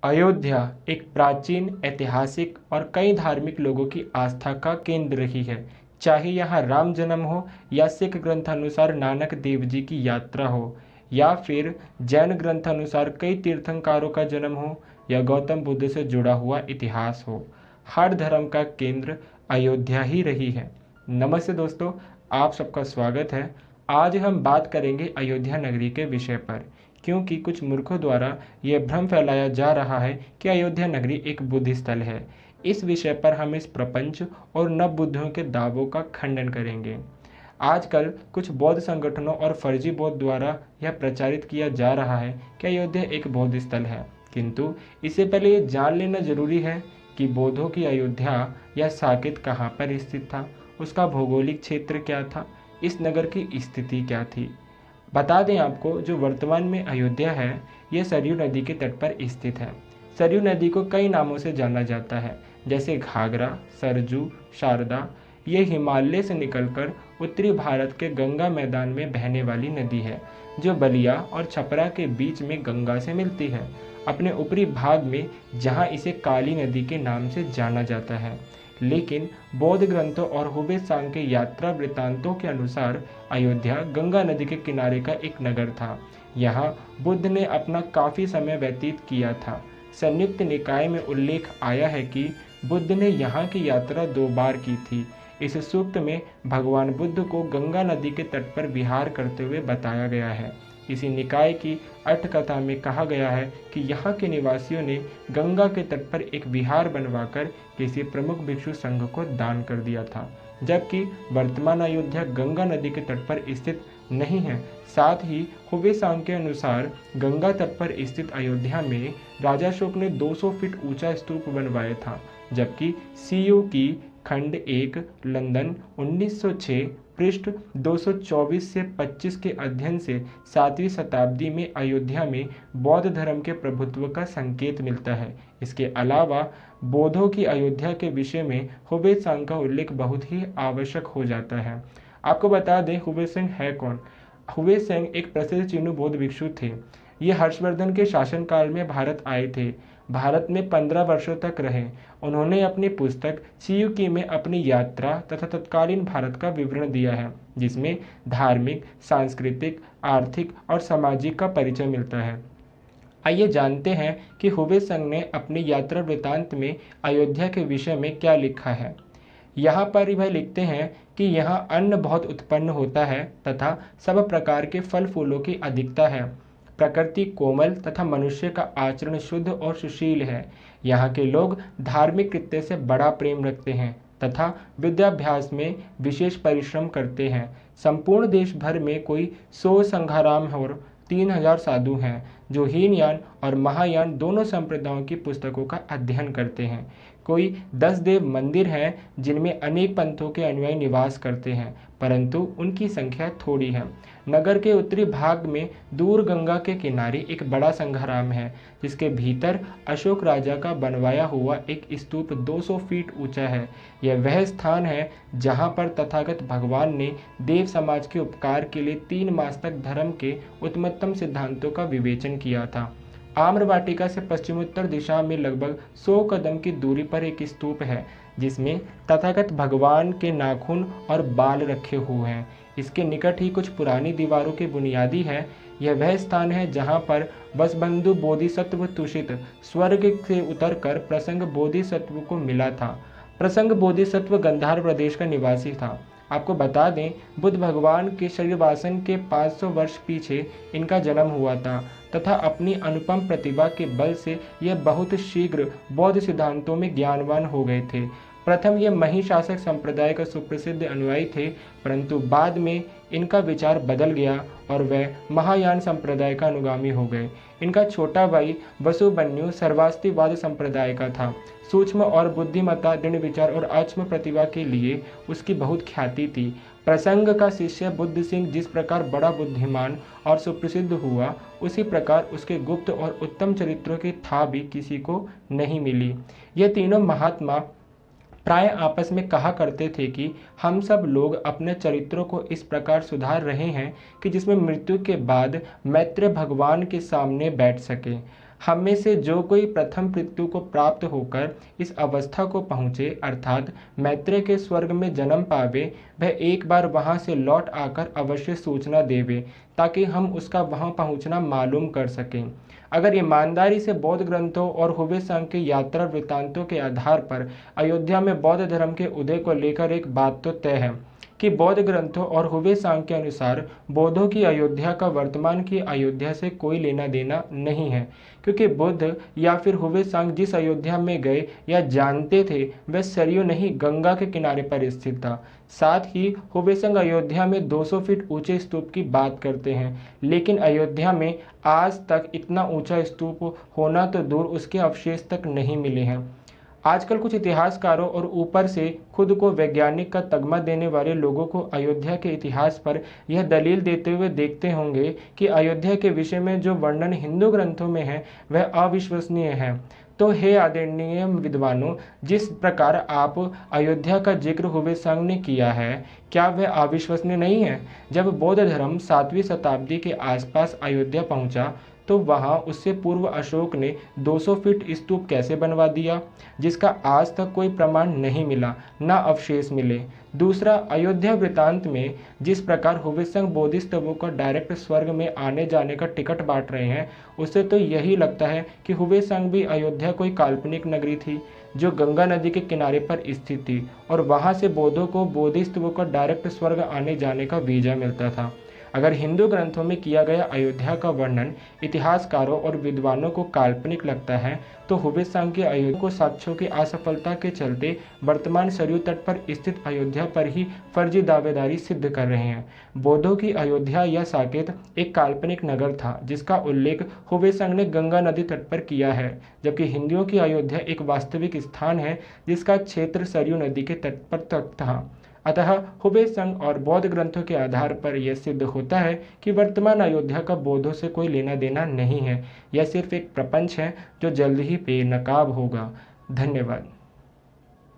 अयोध्या एक प्राचीन, ऐतिहासिक और कई धार्मिक लोगों की आस्था का केंद्र रही है। चाहे यहाँ राम जन्म हो या सिख ग्रंथानुसार नानक देव जी की यात्रा हो या फिर जैन ग्रंथानुसार कई तीर्थंकरों का जन्म हो या गौतम बुद्ध से जुड़ा हुआ इतिहास हो, हर धर्म का केंद्र अयोध्या ही रही है। नमस्ते दोस्तों, आप सबका स्वागत है। आज हम बात करेंगे अयोध्या नगरी के विषय पर, क्योंकि कुछ मूर्खों द्वारा यह भ्रम फैलाया जा रहा है कि अयोध्या नगरी एक बुद्ध स्थल है। इस विषय पर हम इस प्रपंच और नव बुद्धों के दावों का खंडन करेंगे। आजकल कुछ बौद्ध संगठनों और फर्जी बौद्ध द्वारा यह प्रचारित किया जा रहा है कि अयोध्या एक बौद्ध स्थल है, किंतु इससे पहले ये जान लेना जरूरी है कि बौद्धों की अयोध्या या साकेत कहाँ पर स्थित था, उसका भौगोलिक क्षेत्र क्या था, इस नगर की स्थिति क्या थी। बता दें आपको, जो वर्तमान में अयोध्या है यह सरयू नदी के तट पर स्थित है। सरयू नदी को कई नामों से जाना जाता है, जैसे घाघरा, सरजू, शारदा। ये हिमालय से निकलकर उत्तरी भारत के गंगा मैदान में बहने वाली नदी है, जो बलिया और छपरा के बीच में गंगा से मिलती है। अपने ऊपरी भाग में जहाँ इसे काली नदी के नाम से जाना जाता है, लेकिन बौद्ध ग्रंथों और हुबे सांग के यात्रा वृत्तांतों के अनुसार अयोध्या गंगा नदी के किनारे का एक नगर था। यहाँ बुद्ध ने अपना काफी समय व्यतीत किया था। संयुक्त निकाय में उल्लेख आया है कि बुद्ध ने यहाँ की यात्रा 2 बार की थी। इस सूक्त में भगवान बुद्ध को गंगा नदी के तट पर विहार करते हुए बताया गया है। इसी निकाय की अट्ठकथा में कहा गया है कि यहाँ के निवासियों ने गंगा के तट पर एक विहार बनवाकर किसी प्रमुख भिक्षु संघ को दान कर दिया था, जबकि वर्तमान अयोध्या गंगा नदी के तट पर स्थित नहीं है। साथ ही हुबे सांग के अनुसार गंगा तट पर स्थित अयोध्या में राजा अशोक ने 200 फीट ऊंचा स्तूप बनवाया था, जबकि सीयू की खंड 1 लंदन 1906 पृष्ठ 224 से 25 के अध्ययन से 7वीं शताब्दी में अयोध्या में बौद्ध धर्म के प्रभुत्व का संकेत मिलता है। इसके अलावा बौद्धों की अयोध्या के विषय में हुबे सांग का उल्लेख बहुत ही आवश्यक हो जाता है। आपको बता दें, हुबे सांग है कौन। हुबे सांग एक प्रसिद्ध चिन्नु बौद्ध भिक्षु थे। ये हर्षवर्धन के शासनकाल में भारत आए थे। भारत में 15 वर्षों तक रहे। उन्होंने अपनी पुस्तक सियुकी में अपनी यात्रा तथा तत्कालीन भारत का विवरण दिया है, जिसमें धार्मिक, सांस्कृतिक, आर्थिक और सामाजिक का परिचय मिलता है। आइए जानते हैं कि हुबे सांग ने अपनी यात्रा वृत्तांत में अयोध्या के विषय में क्या लिखा है। यहाँ पर वह लिखते हैं कि यहाँ अन्न बहुत उत्पन्न होता है तथा सब प्रकार के फल फूलों की अधिकता है। प्रकृति कोमल तथा मनुष्य का आचरण शुद्ध और सुशील है। यहाँ के लोग धार्मिक कृत्य से बड़ा प्रेम रखते हैं तथा विद्याभ्यास में विशेष परिश्रम करते हैं। संपूर्ण देश भर में कोई 100 संघाराम और 3000 साधु हैं, जो हीनयान और महायान दोनों संप्रदायों की पुस्तकों का अध्ययन करते हैं। कोई 10 देव मंदिर हैं, जिनमें अनेक पंथों के अनुयायी निवास करते हैं, परंतु उनकी संख्या थोड़ी है। नगर के उत्तरी भाग में दूर गंगा के किनारे एक बड़ा संघाराम है, जिसके भीतर अशोक राजा का बनवाया हुआ एक स्तूप 200 फीट ऊंचा है। यह वह स्थान है जहां पर तथागत भगवान ने देव समाज के उपकार के लिए 3 मास तक धर्म के उत्तमोत्तम सिद्धांतों का विवेचन किया था। आम्र वाटिका से पश्चिमोत्तर दिशा में लगभग 100 कदम की दूरी पर एक स्तूप है, जिसमें तथागत भगवान के नाखून और बाल रखे हुए हैं। इसके निकट ही कुछ पुरानी दीवारों की बुनियादी है। यह वह स्थान है जहाँ पर वसुबंधु बोधिसत्व तुषित स्वर्ग से उतरकर प्रसंग बोधिसत्व को मिला था। प्रसंग बोधिसत्व गंधार प्रदेश का निवासी था। आपको बता दें, बुद्ध भगवान के शरीरवासन के 500 वर्ष पीछे इनका जन्म हुआ था तथा अपनी अनुपम प्रतिभा के बल से यह बहुत शीघ्र बौद्ध सिद्धांतों में ज्ञानवान हो गए थे। प्रथम ये महिशासक संप्रदाय का सुप्रसिद्ध अनुयायी थे, परंतु बाद में इनका विचार बदल गया और वह महायान संप्रदाय का अनुगामी हो गए। इनका छोटा भाई वसुबन्यु सर्वास्तिवाद संप्रदाय का था। सूक्ष्म और बुद्धिमत्ता, दृढ़ विचार और आत्म प्रतिभा के लिए उसकी बहुत ख्याति थी। प्रसंग का शिष्य बुद्ध सिंह जिस प्रकार बड़ा बुद्धिमान और सुप्रसिद्ध हुआ, उसी प्रकार उसके गुप्त और उत्तम चरित्रों की था भी किसी को नहीं मिली। ये तीनों महात्मा प्राय आपस में कहा करते थे कि हम सब लोग अपने चरित्रों को इस प्रकार सुधार रहे हैं कि जिसमें मृत्यु के बाद मैत्रेय भगवान के सामने बैठ सके। हम में से जो कोई प्रथम मृत्यु को प्राप्त होकर इस अवस्था को पहुँचे, अर्थात मैत्रेय के स्वर्ग में जन्म पावे, वह एक बार वहाँ से लौट आकर अवश्य सूचना देवे, ताकि हम उसका वहाँ पहुँचना मालूम कर सकें। अगर ईमानदारी से बौद्ध ग्रंथों और हुवे सांग के यात्रा वृत्तांतों के आधार पर अयोध्या में बौद्ध धर्म के उदय को लेकर एक बात तो तय है कि बौद्ध ग्रंथों और हुवे सांग के अनुसार बौद्धों की अयोध्या का वर्तमान की अयोध्या से कोई लेना देना नहीं है, क्योंकि बुद्ध या फिर हुवे सांग जिस अयोध्या में गए या जानते थे वह सरयू नहीं गंगा के किनारे पर स्थित था। साथ ही हुवे सांग अयोध्या में 200 फीट ऊंचे स्तूप की बात करते हैं, लेकिन अयोध्या में आज तक इतना ऊंचा स्तूप होना तो दूर उसके अवशेष तक नहीं मिले हैं। आजकल कुछ इतिहासकारों और ऊपर से खुद को वैज्ञानिक का तगमा देने वाले लोगों को अयोध्या के इतिहास पर यह दलील देते हुए देखते होंगे कि अयोध्या के विषय में जो वर्णन हिंदू ग्रंथों में है वह अविश्वसनीय है। तो हे आदरणीय विद्वानों, जिस प्रकार आप अयोध्या का जिक्र हुवे सांग ने किया है, क्या वह अविश्वसनीय नहीं है? जब बौद्ध धर्म 7वीं शताब्दी के आसपास अयोध्या पहुंचा तो वहां उससे पूर्व अशोक ने 200 फीट स्तूप कैसे बनवा दिया, जिसका आज तक कोई प्रमाण नहीं मिला, न अवशेष मिले। दूसरा, अयोध्या वृत्तांत में जिस प्रकार हुवे सांग बोधिसत्वों को डायरेक्ट स्वर्ग में आने जाने का टिकट बांट रहे हैं, उससे तो यही लगता है कि हुवे सांग भी अयोध्या कोई काल्पनिक नगरी थी जो गंगा नदी के किनारे पर स्थित थी और वहां से बौद्धों को बोधिसत्वों को डायरेक्ट स्वर्ग आने जाने का वीजा मिलता था। अगर हिंदू ग्रंथों में किया गया अयोध्या का वर्णन इतिहासकारों और विद्वानों को काल्पनिक लगता है, तो हुवे सांग के अयोध्या को साक्ष्यों की असफलता के चलते वर्तमान सरयू तट पर स्थित अयोध्या पर ही फर्जी दावेदारी सिद्ध कर रहे हैं। बौद्धों की अयोध्या या साकेत एक काल्पनिक नगर था जिसका उल्लेख हुवे सांग ने गंगा नदी तट पर किया है, जबकि हिंदुओं की अयोध्या एक वास्तविक स्थान है जिसका क्षेत्र सरयू नदी के तट पर तक था। अतः हुवे सांग और बौद्ध ग्रंथों के आधार पर यह सिद्ध होता है कि वर्तमान अयोध्या का बौद्धों से कोई लेना देना नहीं है। यह सिर्फ एक प्रपंच है जो जल्द ही बेनकाब होगा। धन्यवाद।